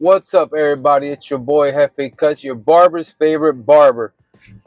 What's up, everybody? It's your boy Hefe Cuts, your barber's favorite barber.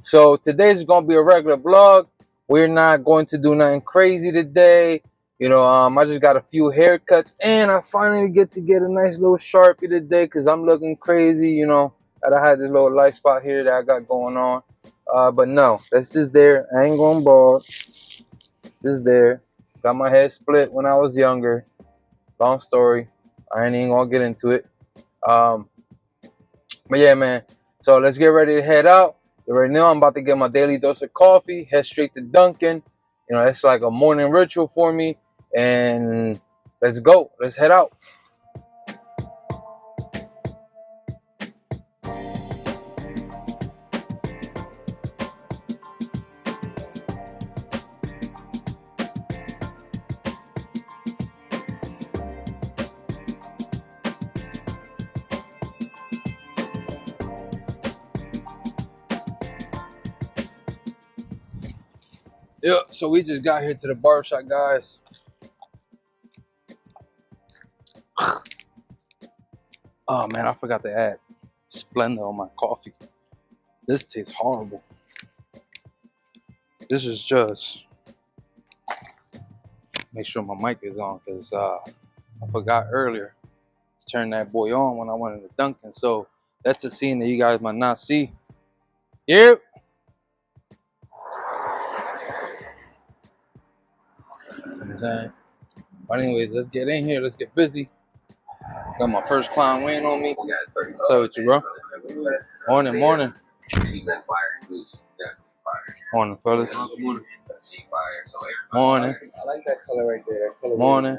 So today's gonna be a regular vlog. We're not going to do nothing crazy today. I just got a few haircuts, and I finally get to get a nice little Sharpie today because I'm looking crazy. That I had this little light spot here that I got going on. But no, that's just there. I ain't going bald. Just there. Got my head split when I was younger. Long story. I ain't even gonna get into it. Um, But yeah, man. So let's get ready to head out. Right now, I'm about to get my daily dose of coffee, head straight to Dunkin'. That's like a morning ritual for me. And let's go. Let's head out. Yeah, so we just got here to the barbershop, guys. Oh, man, I forgot to add Splenda on my coffee. This tastes horrible. This is just... Make sure my mic is on because I forgot earlier to turn that boy on when I went into Dunkin'. So that's a scene that you guys might not see. Yep. But anyways, let's get in here. Let's get busy. Got my first client waiting on me. What's up with you, bro? Morning, morning. Morning, fellas. Morning. I like that color right there. Morning.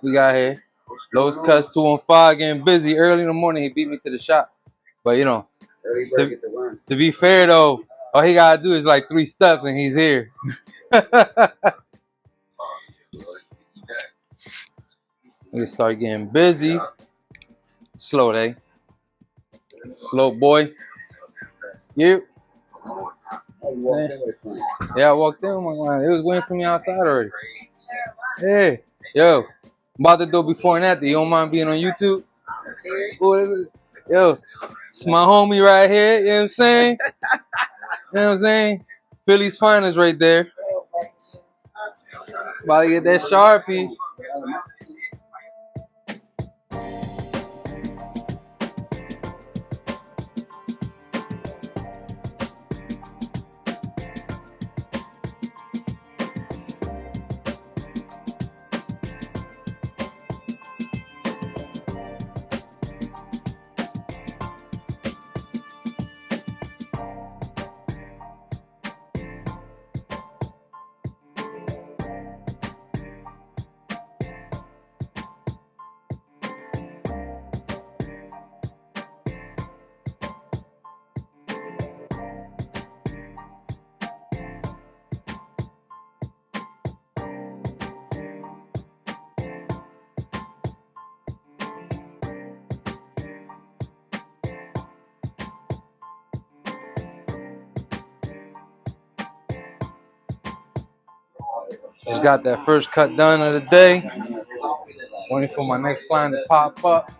We got here. Lowe's Cuts 215 getting busy early in the morning. He beat me to the shop. But to be fair though, all he gotta do is like 3 steps and he's here. We start getting busy. Slow day. Slow boy. You. Yeah, I walked in with my client. It was waiting for me outside already. Hey, yo. I'm about to do before and after. You don't mind being on YouTube? Yo, it's my homie right here. You know what I'm saying? You know what I'm saying? Philly's finest right there. About to get that Sharpie. Just got that first cut done of the day. Waiting for my next client to pop up.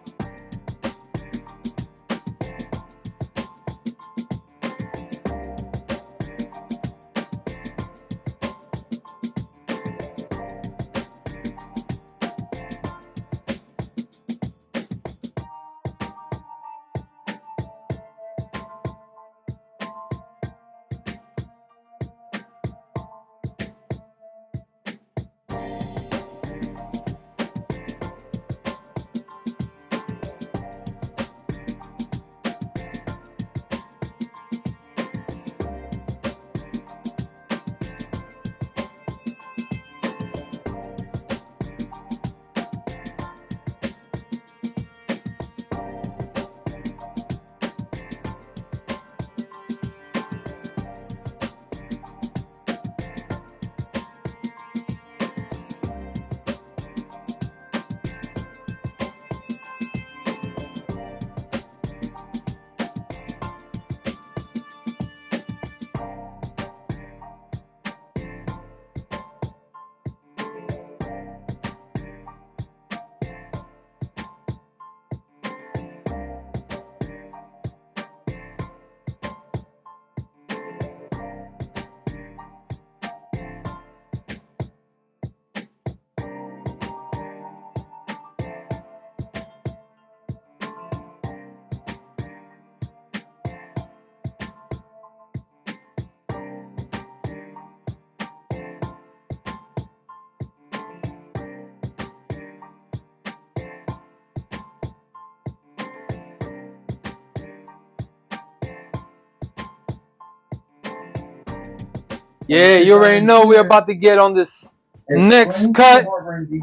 Yeah, you already know we're about to get on this next cut.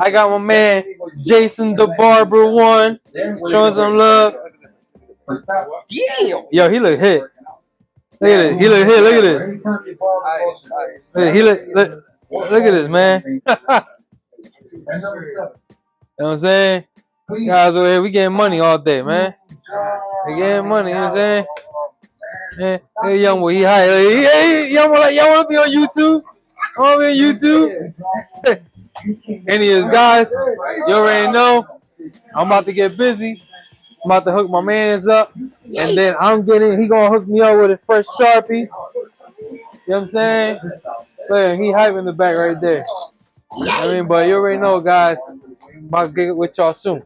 I got my man Jason the Barber one showing some love. Yo, he look hit. Look at it. He look hit. Look at this. He look at this, man. You know what I'm saying? Guys over here, we getting money all day, man. We getting money, you know what I'm saying? Man, hey, young boy, he high. Hey, young boy, y'all want to be on YouTube? I want to be on YouTube. Anyways, guys, you already know. I'm about to get busy. I'm about to hook my mans up. And then he going to hook me up with a fresh Sharpie. You know what I'm saying? Look, he hype in the back right there. I mean, but you already know, guys. I'm about to get with y'all soon.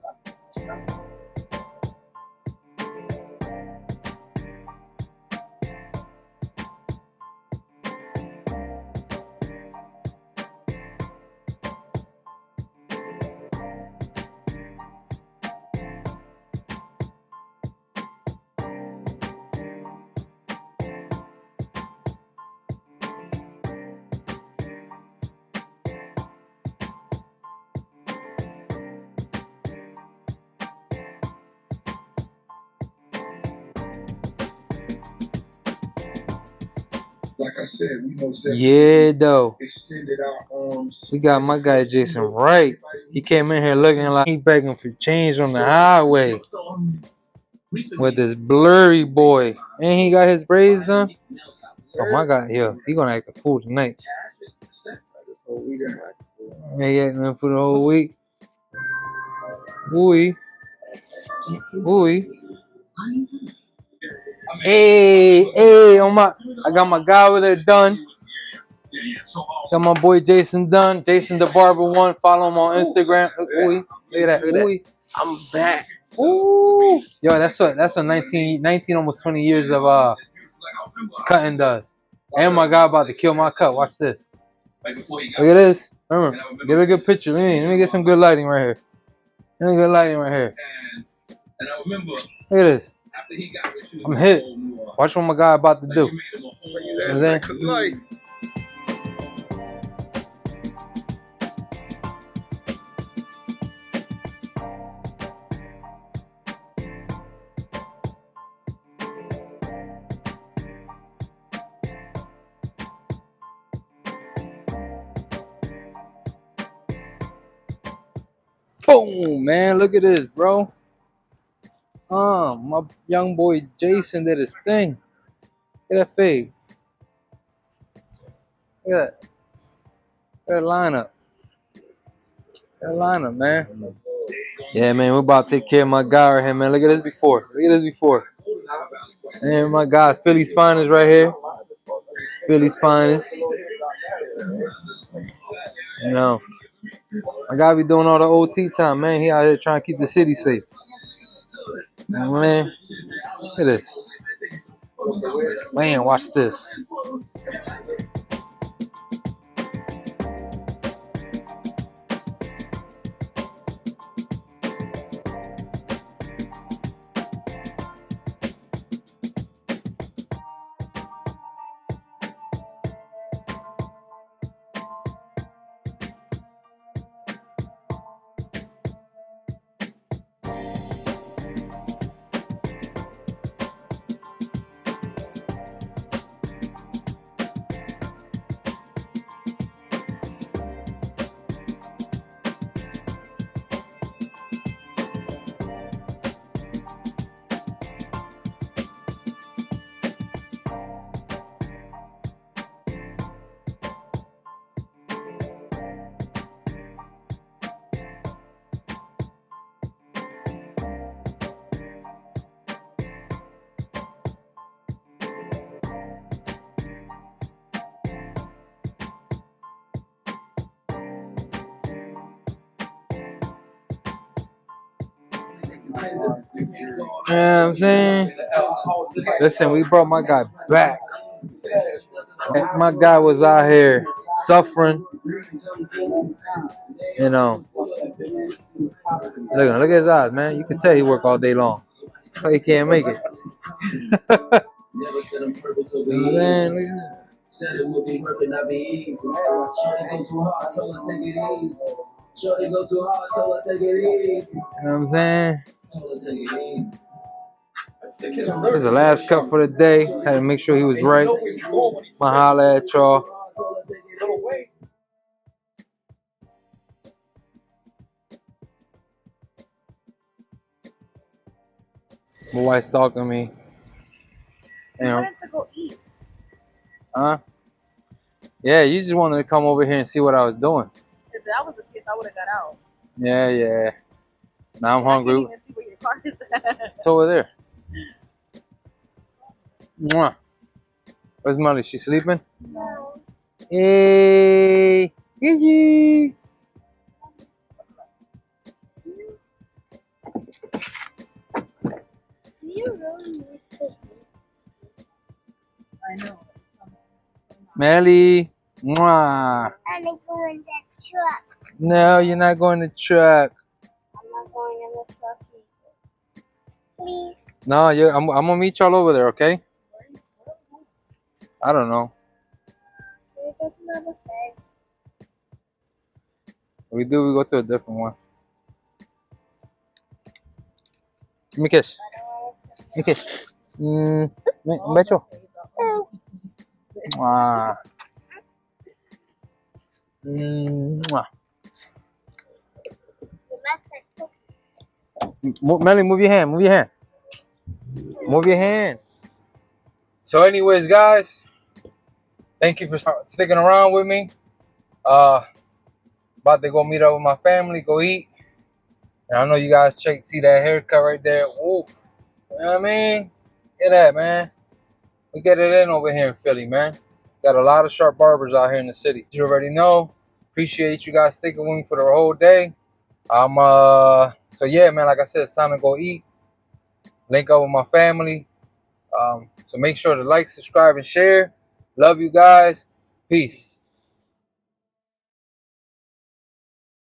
Like I said, we most definitely though. extended our arms. We got my guy Jason right. He came in here looking like he begging for change on the highway with this blurry boy. And he got his braids done. Oh my God, yo, he gonna act a fool tonight. He acting for the whole week. Ooey. Ooey. Hey, I got my guy over there done. Got my boy Jason done. Jason the Barber one. Follow him on Instagram. Ooey. Look at that. Ooey. I'm back. Ooh. Yo, that's a 19 almost 20 years of cutting does. And my guy about to kill my cut. Watch this. Look at this. Remember, get a good picture. Let me get some good lighting right here. Let me get lighting right here. Look at this. I'm hit. Watch what my guy about to do. You know what I'm saying? Boom, man. Look at this, bro. My young boy Jason did his thing. Look at that fade. Look at that. Look at that lineup. That lineup, man. Yeah, man. We're about to take care of my guy right here, man. Look at this before. Look at this before. And my guy, Philly's finest right here. Philly's finest. You know, I gotta be doing all the OT time, man. He out here trying to keep the city safe. Man, look at this. Man, watch this. You know what I'm saying? Listen, we brought my guy back. My guy was out here suffering. You know, look at his eyes, man. You can tell he work all day long. So he can't make it. Man, look at that. Said it would be worth it, not be easy. Shorty go too hard, told her take it easy. Shorty go too hard, told her take it easy. You know what I'm saying? Told her take it easy. This is the last cut for the day. Had to make sure he was right. My holla at y'all. My wife's stalking me. You know. wanted to go eat. Huh? Yeah, you just wanted to come over here and see what I was doing. If that was the case, I would have got out. Yeah. Now I'm I hungry. can't even see where your car is at. It's over there. Mwah. Where's Molly? She sleeping? No. Hey, Gigi. You really need to. I know. Melly. Mwah. I'm going in that truck. No, you're not going to truck. I'm not going in the truck either. Please. No, I'm gonna meet y'all over there, okay? I don't know. Can we go to another bed? We go to a different one. Give me a kiss. Give me a kiss. Becho. Mwah. Mwah. Melly, move your hand. Move your hand. Move your hand. So, anyways, guys, thank you for sticking around with me. About to go meet up with my family, go eat. And I know you guys see that haircut right there. Ooh, you know what I mean? Get that, man. We get it in over here in Philly, man. Got a lot of sharp barbers out here in the city. You already know. Appreciate you guys sticking with me for the whole day. So yeah, man, like I said, it's time to go eat. Link up with my family. So make sure to like, subscribe, and share. Love you guys. Peace.